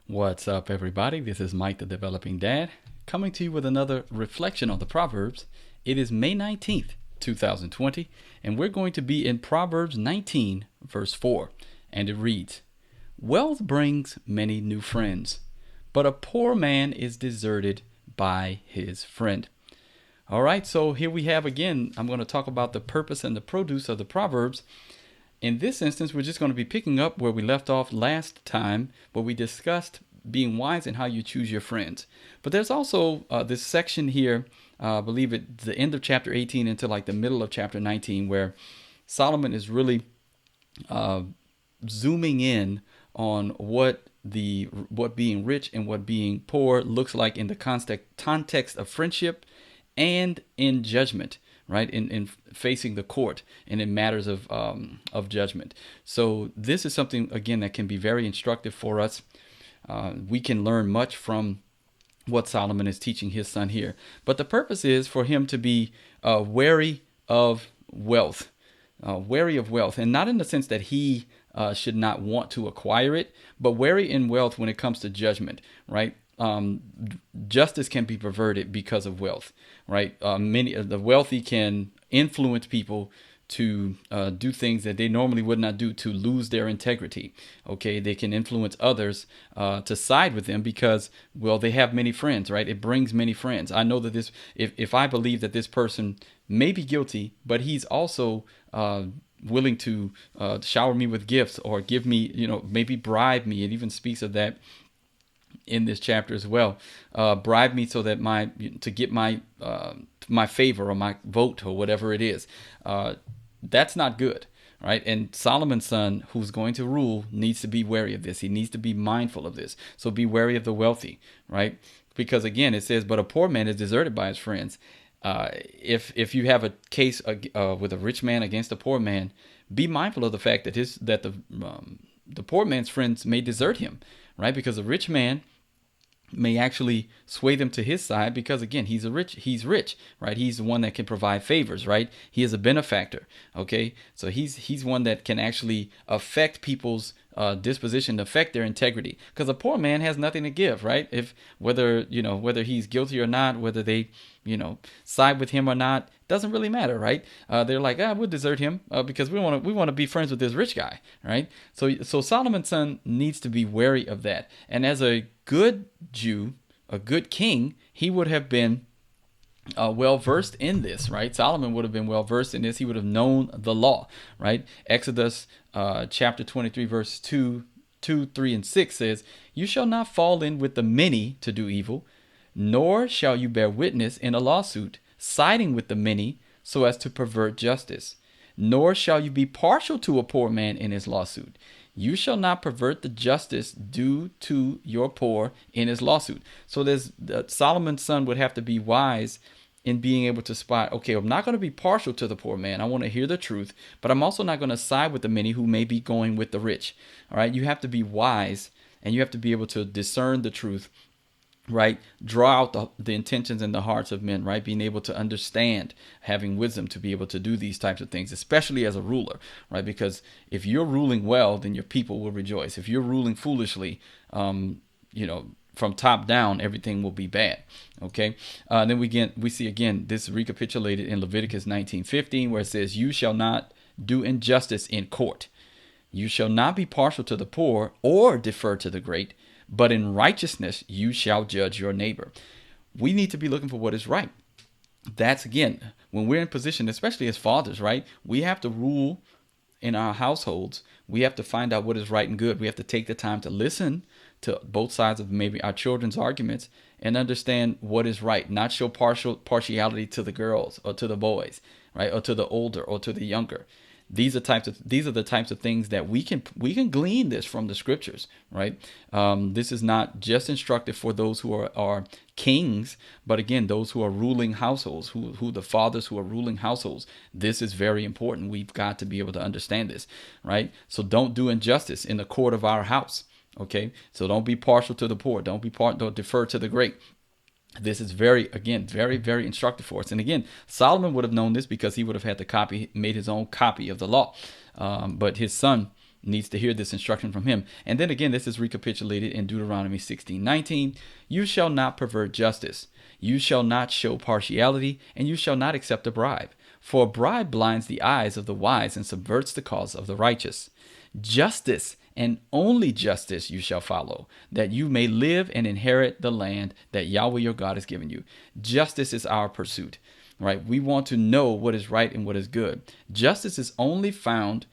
What's up, everybody? This is Mike, the Developing Dad, coming to you with another reflection on the Proverbs. It is May 19th, 2020, and we're going to be in Proverbs 19, verse 4. And it reads, "Wealth brings many new friends, but a poor man is deserted by his friend." All right, so here we have again, I'm going to talk about the purpose and the produce of the Proverbs. In this instance, we're just going to be picking up where we left off last time, where we discussed being wise in how you choose your friends. But there's also this section here, I believe at the end of chapter 18 into like the middle of chapter 19, where Solomon is really zooming in on what being rich and what being poor looks like in the context of friendship and in judgment, right? In facing the court and in matters of judgment. So this is something, again, that can be very instructive for us. We can learn much from what Solomon is teaching his son here. But the purpose is for him to be wary of wealth. Wary of wealth, and not in the sense that he should not want to acquire it, but wary in wealth when it comes to judgment, right? Justice can be perverted because of wealth, right? Many of the wealthy can influence people to do things that they normally would not do, to lose their integrity. Okay, they can influence others to side with them because, well, they have many friends, right? It brings many friends. I know that if I believe that this person may be guilty, but he's also willing to shower me with gifts or give me, maybe bribe me. It even speaks of that in this chapter as well. Bribe me so that to get my favor or my vote or whatever it is. That's not good, right? And Solomon's son, who's going to rule, needs to be wary of this. He needs to be mindful of this. So be wary of the wealthy, right? Because again, it says, "But a poor man is deserted by his friends." If you have a case with a rich man against a poor man, be mindful of the fact that the poor man's friends may desert him, right? Because a rich man may actually sway them to his side because, again, he's rich, right? He's the one that can provide favors, right? He is a benefactor, okay? So he's one that can actually affect people's disposition, affect their integrity, because a poor man has nothing to give, right? Whether he's guilty or not, whether they side with him or not, doesn't really matter, right? They're like, we'll desert him because we want to be friends with this rich guy, right? So Solomon's son needs to be wary of that. And as a good Jew, a good king, he would have been well versed in this, right? Solomon would have been well versed in this. He would have known the law, right? Exodus chapter 23, verse 2, 3, and 6 says, "You shall not fall in with the many to do evil, nor shall you bear witness in a lawsuit, siding with the many so as to pervert justice. Nor shall you be partial to a poor man in his lawsuit. You shall not pervert the justice due to your poor in his lawsuit." So Solomon's son would have to be wise in being able to spot, okay, I'm not going to be partial to the poor man. I want to hear the truth, but I'm also not going to side with the many who may be going with the rich. All right, you have to be wise and you have to be able to discern the truth, right? Draw out the intentions and the hearts of men, right? Being able to understand, having wisdom to be able to do these types of things, especially as a ruler, right? Because if you're ruling well, then your people will rejoice. If you're ruling foolishly, from top down, everything will be bad. Okay. Then we see again this recapitulated in Leviticus 19:15, where it says, "You shall not do injustice in court. You shall not be partial to the poor or defer to the great, but in righteousness you shall judge your neighbor." We need to be looking for what is right. That's, again, when we're in position, especially as fathers, right? We have to rule in our households. We have to find out what is right and good. We have to take the time to listen to both sides of maybe our children's arguments and understand what is right, not show partiality to the girls or to the boys, right? Or to the older or to the younger. These are the types of things that we can glean this from the scriptures, right? This is not just instructive for those who are kings, but again, those who are ruling households, who the fathers who are ruling households. This is very important. We've got to be able to understand this, right? So don't do injustice in the court of our house. Okay, so don't be partial to the poor. Don't defer to the great. This is very, very instructive for us. And again, Solomon would have known this because he would have had made his own copy of the law. But his son needs to hear this instruction from him. And then again, this is recapitulated in Deuteronomy 16:19. You shall not pervert justice. You shall not show partiality, and you shall not accept a bribe. For a bribe blinds the eyes of the wise and subverts the cause of the righteous. Justice and only justice you shall follow, that you may live and inherit the land that Yahweh your God has given you. Justice is our pursuit, right? We want to know what is right and what is good. Justice is only found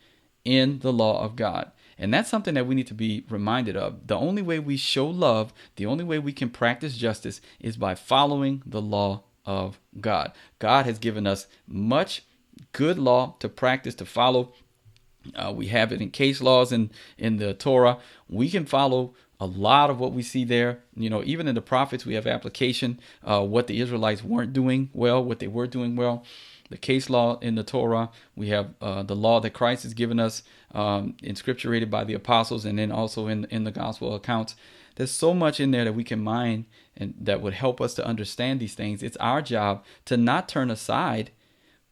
in the law of God. And that's something that we need to be reminded of. The only way we show love, the only way we can practice justice is by following the law of God. God has given us much good law to practice, to follow. We have it in case laws in the Torah. We can follow a lot of what we see there. Even in the prophets, we have application, what the Israelites weren't doing well, what they were doing well. The case law in the Torah, we have the law that Christ has given us, inscripturated by the apostles, and then also in the gospel accounts. There's so much in there that we can mine and that would help us to understand these things. It's our job to not turn aside,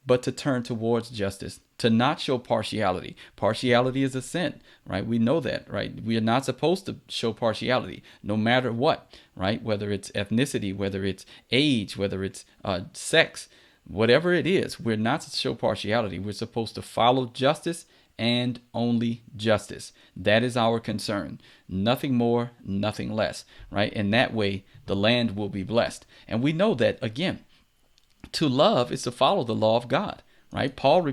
but to turn towards justice, to not show partiality. Partiality is a sin, right? We know that, right? We are not supposed to show partiality, no matter what, right? Whether it's ethnicity, whether it's age, whether it's sex, whatever it is, we're not to show partiality. We're supposed to follow justice and only justice. That is our concern. Nothing more, nothing less, right? And that way, the land will be blessed. And we know that, again, to love is to follow the law of God, right? Paul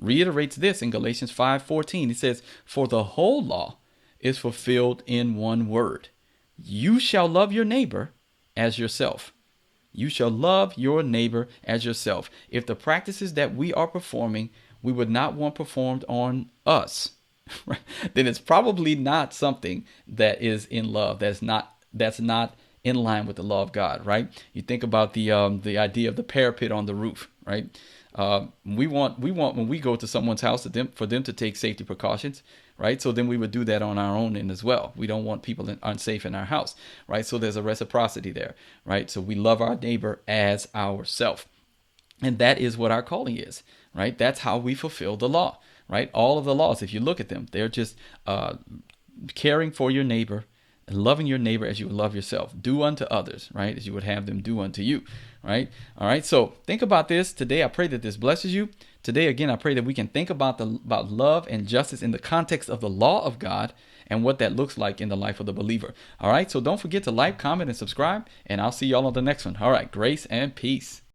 reiterates this in Galatians 5:14. He says, for the whole law is fulfilled in one word. You shall love your neighbor as yourself. You shall love your neighbor as yourself. If the practices that we are performing, we would not want performed on us, right, then it's probably not something that is in love. That's not in line with the law of God, right? You think about the idea of the parapet on the roof, right? We want when we go to someone's house for them to take safety precautions, right? So then we would do that on our own end as well. We don't want people unsafe in our house, right? So there's a reciprocity there, right? So we love our neighbor as ourself. And that is what our calling is, right? That's how we fulfill the law, right? All of the laws, if you look at them, they're just caring for your neighbor, loving your neighbor as you would love yourself. Do unto others, right, as you would have them do unto you, right? All right, so think about this today. I pray that this blesses you. Today, again, I pray that we can think about love and justice in the context of the law of God and what that looks like in the life of the believer. All right, so don't forget to like, comment, and subscribe, and I'll see y'all on the next one. All right, grace and peace.